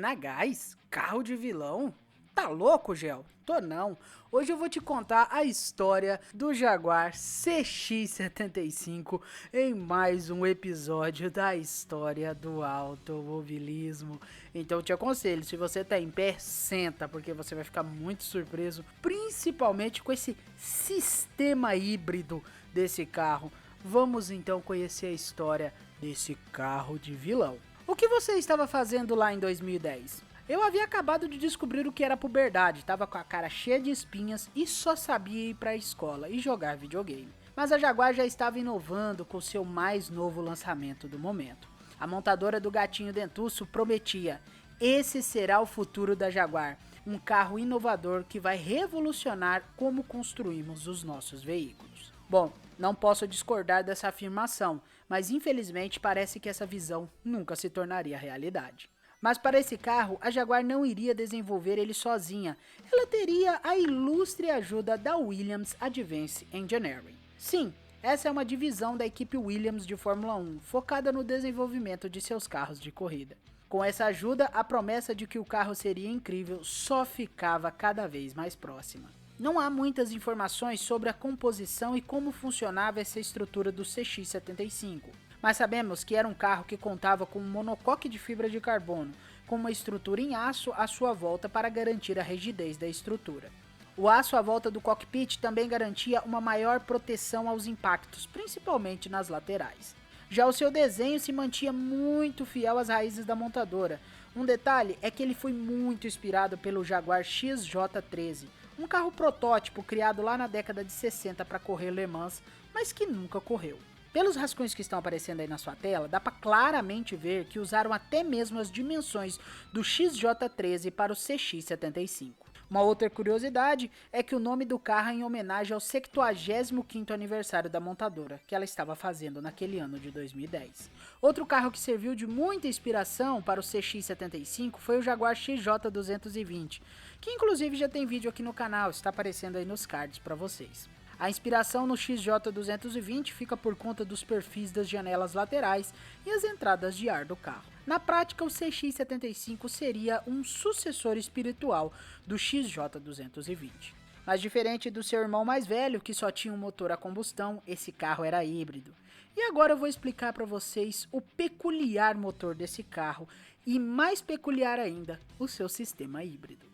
Gasolina a gás? Carro de vilão? Tá louco, Gel? Tô não. Hoje eu vou te contar a história do Jaguar CX-75 em mais um episódio da história do automobilismo. Então eu te aconselho, se você tá em pé, senta, porque você vai ficar muito surpreso, principalmente com esse sistema híbrido desse carro. Vamos então conhecer a história desse carro de vilão. O que você estava fazendo lá em 2010? Eu havia acabado de descobrir o que era puberdade, tava com a cara cheia de espinhas e só sabia ir pra escola e jogar videogame. Mas a Jaguar já estava inovando com seu mais novo lançamento do momento. A montadora do Gatinho Dentuço prometia: esse será o futuro da Jaguar, um carro inovador que vai revolucionar como construímos os nossos veículos. Bom, não posso discordar dessa afirmação, mas infelizmente parece que essa visão nunca se tornaria realidade. Mas para esse carro, a Jaguar não iria desenvolver ele sozinha, ela teria a ilustre ajuda da Williams Advanced Engineering. Sim, essa é uma divisão da equipe Williams de Fórmula 1, focada no desenvolvimento de seus carros de corrida. Com essa ajuda, a promessa de que o carro seria incrível só ficava cada vez mais próxima. Não há muitas informações sobre a composição e como funcionava essa estrutura do CX-75. Mas sabemos que era um carro que contava com um monocoque de fibra de carbono, com uma estrutura em aço à sua volta para garantir a rigidez da estrutura. O aço à volta do cockpit também garantia uma maior proteção aos impactos, principalmente nas laterais. Já o seu desenho se mantinha muito fiel às raízes da montadora. Um detalhe é que ele foi muito inspirado pelo Jaguar XJ13, um carro protótipo criado lá na década de 60 para correr Le Mans, mas que nunca correu. Pelos rascunhos que estão aparecendo aí na sua tela, dá para claramente ver que usaram até mesmo as dimensões do XJ13 para o CX-75. Uma outra curiosidade é que o nome do carro é em homenagem ao 75º aniversário da montadora, que ela estava fazendo naquele ano de 2010. Outro carro que serviu de muita inspiração para o CX-75 foi o Jaguar XJ220, que inclusive já tem vídeo aqui no canal, está aparecendo aí nos cards para vocês. A inspiração no XJ220 fica por conta dos perfis das janelas laterais e as entradas de ar do carro. Na prática, o CX-75 seria um sucessor espiritual do XJ220. Mas diferente do seu irmão mais velho, que só tinha um motor a combustão, esse carro era híbrido. E agora eu vou explicar para vocês o peculiar motor desse carro e, mais peculiar ainda, o seu sistema híbrido.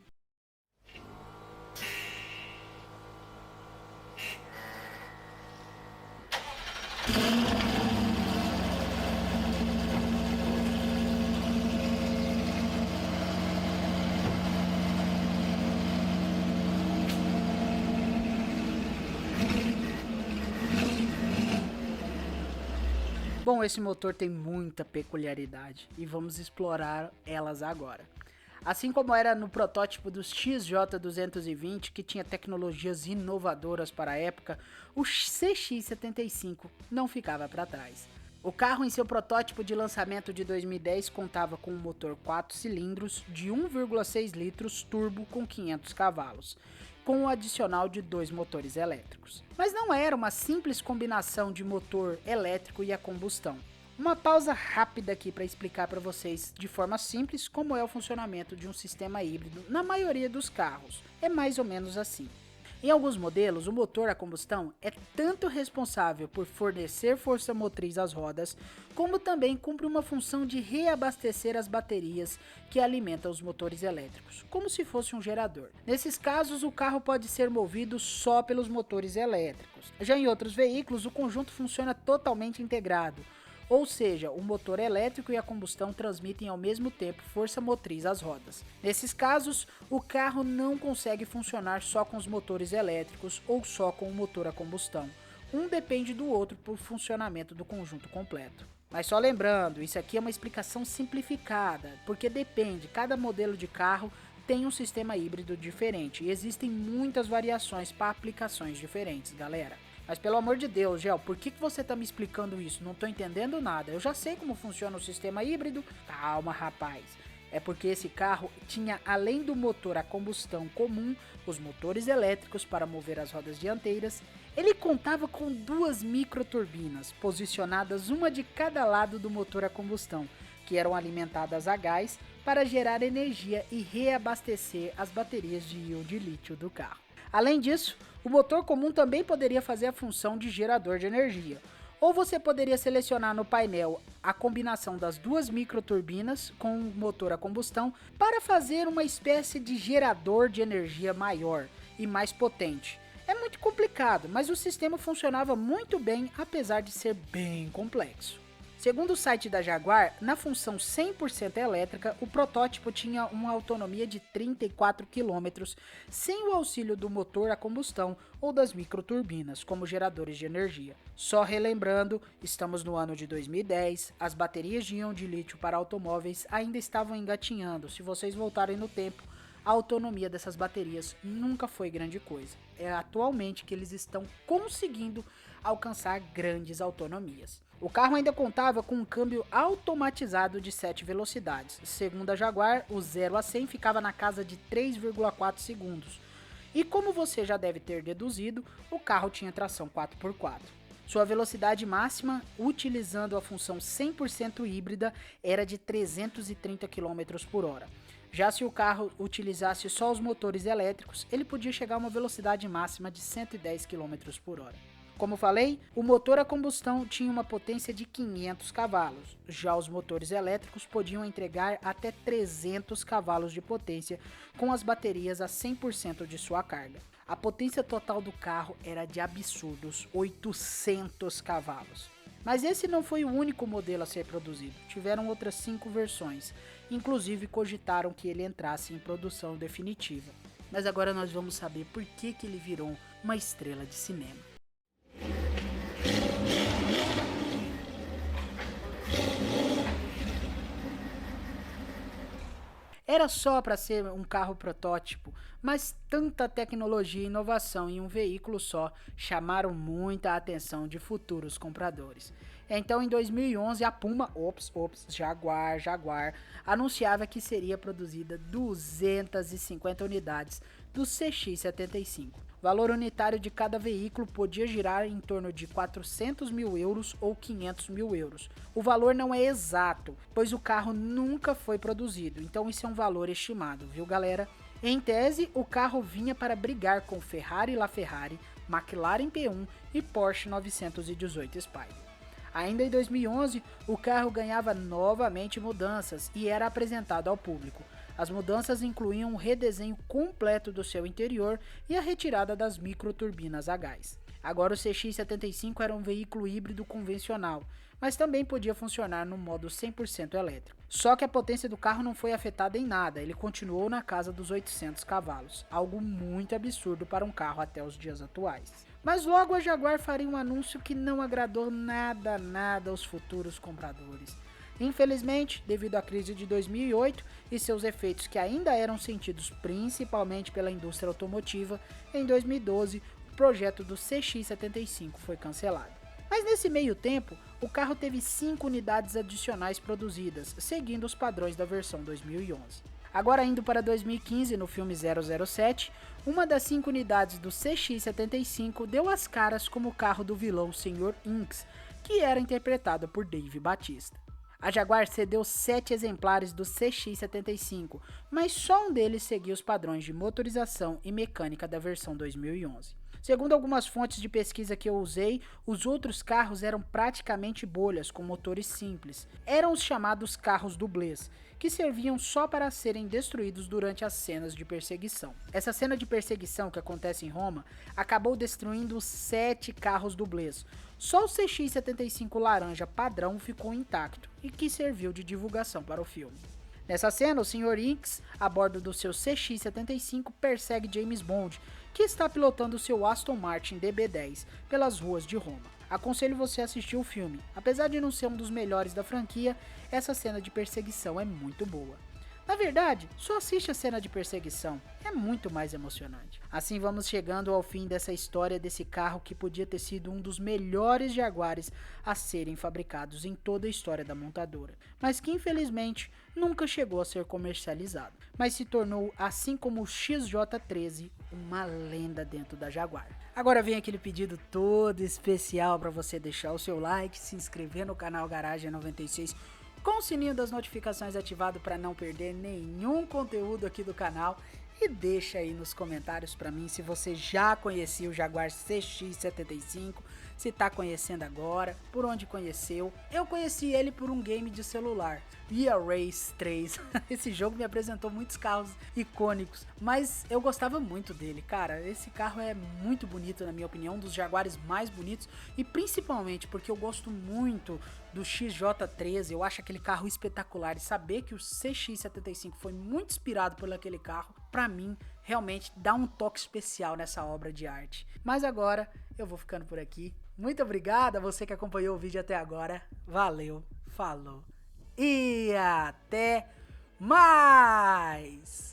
Bom, esse motor tem muita peculiaridade e vamos explorar elas agora. Assim como era no protótipo do XJ220, que tinha tecnologias inovadoras para a época, o CX-75 não ficava para trás. O carro em seu protótipo de lançamento de 2010 contava com um motor 4 cilindros de 1,6 litros turbo com 500 cavalos, com um adicional de 2 motores elétricos. Mas não era uma simples combinação de motor elétrico e a combustão. Uma pausa rápida aqui para explicar para vocês de forma simples como é o funcionamento de um sistema híbrido na maioria dos carros. É mais ou menos assim. Em alguns modelos, o motor a combustão é tanto responsável por fornecer força motriz às rodas, como também cumpre uma função de reabastecer as baterias que alimentam os motores elétricos, como se fosse um gerador. Nesses casos, o carro pode ser movido só pelos motores elétricos. Já em outros veículos, o conjunto funciona totalmente integrado. Ou seja, o motor elétrico e a combustão transmitem ao mesmo tempo força motriz às rodas. Nesses casos, o carro não consegue funcionar só com os motores elétricos ou só com o motor a combustão. Um depende do outro para o funcionamento do conjunto completo. Mas só lembrando, isso aqui é uma explicação simplificada, porque depende, cada modelo de carro tem um sistema híbrido diferente e existem muitas variações para aplicações diferentes, galera. Mas pelo amor de Deus, Gel, por que você tá me explicando isso? Não tô entendendo nada. Eu já sei como funciona o sistema híbrido. Calma, rapaz. É porque esse carro tinha, além do motor a combustão comum, os motores elétricos para mover as rodas dianteiras. Ele contava com 2 microturbinas, posicionadas uma de cada lado do motor a combustão, que eram alimentadas a gás para gerar energia e reabastecer as baterias de íon de lítio do carro. Além disso, o motor comum também poderia fazer a função de gerador de energia. Ou você poderia selecionar no painel a combinação das duas microturbinas com um motor a combustão para fazer uma espécie de gerador de energia maior e mais potente. É muito complicado, mas o sistema funcionava muito bem, apesar de ser bem complexo. Segundo o site da Jaguar, na função 100% elétrica, o protótipo tinha uma autonomia de 34 km sem o auxílio do motor a combustão ou das microturbinas como geradores de energia. Só relembrando, estamos no ano de 2010, as baterias de íon de lítio para automóveis ainda estavam engatinhando. Se vocês voltarem no tempo, a autonomia dessas baterias nunca foi grande coisa. É atualmente que eles estão conseguindo alcançar grandes autonomias. O carro ainda contava com um câmbio automatizado de 7 velocidades. Segundo a Jaguar, o 0 a 100 ficava na casa de 3,4 segundos. E como você já deve ter deduzido, o carro tinha tração 4x4. Sua velocidade máxima, utilizando a função 100% híbrida, era de 330 km por hora. Já se o carro utilizasse só os motores elétricos, ele podia chegar a uma velocidade máxima de 110 km por hora. Como falei, o motor a combustão tinha uma potência de 500 cavalos, já os motores elétricos podiam entregar até 300 cavalos de potência com as baterias a 100% de sua carga. A potência total do carro era de absurdos 800 cavalos. Mas esse não foi o único modelo a ser produzido, tiveram outras 5 versões, inclusive cogitaram que ele entrasse em produção definitiva. Mas agora nós vamos saber por que ele virou uma estrela de cinema. Era só para ser um carro protótipo, mas tanta tecnologia e inovação em um veículo só chamaram muita atenção de futuros compradores. Então, em 2011, a Puma, Jaguar, anunciava que seria produzida 250 unidades do CX-75. O valor unitário de cada veículo podia girar em torno de 400 mil euros ou 500 mil euros. O valor não é exato, pois o carro nunca foi produzido, então isso é um valor estimado, viu galera? Em tese, o carro vinha para brigar com Ferrari LaFerrari, McLaren P1 e Porsche 918 Spider. Ainda em 2011, o carro ganhava novamente mudanças e era apresentado ao público. As mudanças incluíam um redesenho completo do seu interior e a retirada das microturbinas a gás. Agora o CX-75 era um veículo híbrido convencional, mas também podia funcionar no modo 100% elétrico. Só que a potência do carro não foi afetada em nada, ele continuou na casa dos 800 cavalos, algo muito absurdo para um carro até os dias atuais. Mas logo a Jaguar faria um anúncio que não agradou nada aos futuros compradores. Infelizmente, devido à crise de 2008 e seus efeitos que ainda eram sentidos principalmente pela indústria automotiva, em 2012 o projeto do CX-75 foi cancelado. Mas nesse meio tempo, o carro teve 5 unidades adicionais produzidas, seguindo os padrões da versão 2011. Agora indo para 2015, no filme 007, uma das 5 unidades do CX-75 deu as caras como o carro do vilão Sr. Inks, que era interpretado por Dave Bautista. A Jaguar cedeu 7 exemplares do CX-75, mas só um deles seguia os padrões de motorização e mecânica da versão 2011. Segundo algumas fontes de pesquisa que eu usei, os outros carros eram praticamente bolhas com motores simples. Eram os chamados carros dublês, que serviam só para serem destruídos durante as cenas de perseguição. Essa cena de perseguição que acontece em Roma acabou destruindo os 7 carros dublês. Só o CX-75 laranja padrão ficou intacto e que serviu de divulgação para o filme. Nessa cena, o Sr. Inks, a bordo do seu CX-75, persegue James Bond, que está pilotando seu Aston Martin DB10 pelas ruas de Roma. Aconselho você a assistir o filme. Apesar de não ser um dos melhores da franquia, essa cena de perseguição é muito boa. Na verdade, só assiste a cena de perseguição, é muito mais emocionante. Assim vamos chegando ao fim dessa história desse carro que podia ter sido um dos melhores Jaguares a serem fabricados em toda a história da montadora, mas que infelizmente nunca chegou a ser comercializado, mas se tornou, assim como o XJ13, uma lenda dentro da Jaguar. Agora vem aquele pedido todo especial para você deixar o seu like, se inscrever no canal Garagem 96, com o sininho das notificações ativado para não perder nenhum conteúdo aqui do canal. E deixa aí nos comentários para mim se você já conhecia o Jaguar CX-75, se tá conhecendo agora, por onde conheceu. Eu conheci ele por um game de celular, Via Race 3. Esse jogo me apresentou muitos carros icônicos, mas eu gostava muito dele, cara. Esse carro é muito bonito, na minha opinião, um dos Jaguares mais bonitos, e principalmente porque eu gosto muito do XJ13, eu acho aquele carro espetacular, e saber que o CX-75 foi muito inspirado por aquele carro, pra mim, realmente dá um toque especial nessa obra de arte. Mas agora, eu vou ficando por aqui. Muito obrigado a você que acompanhou o vídeo até agora. Valeu, falou e até mais!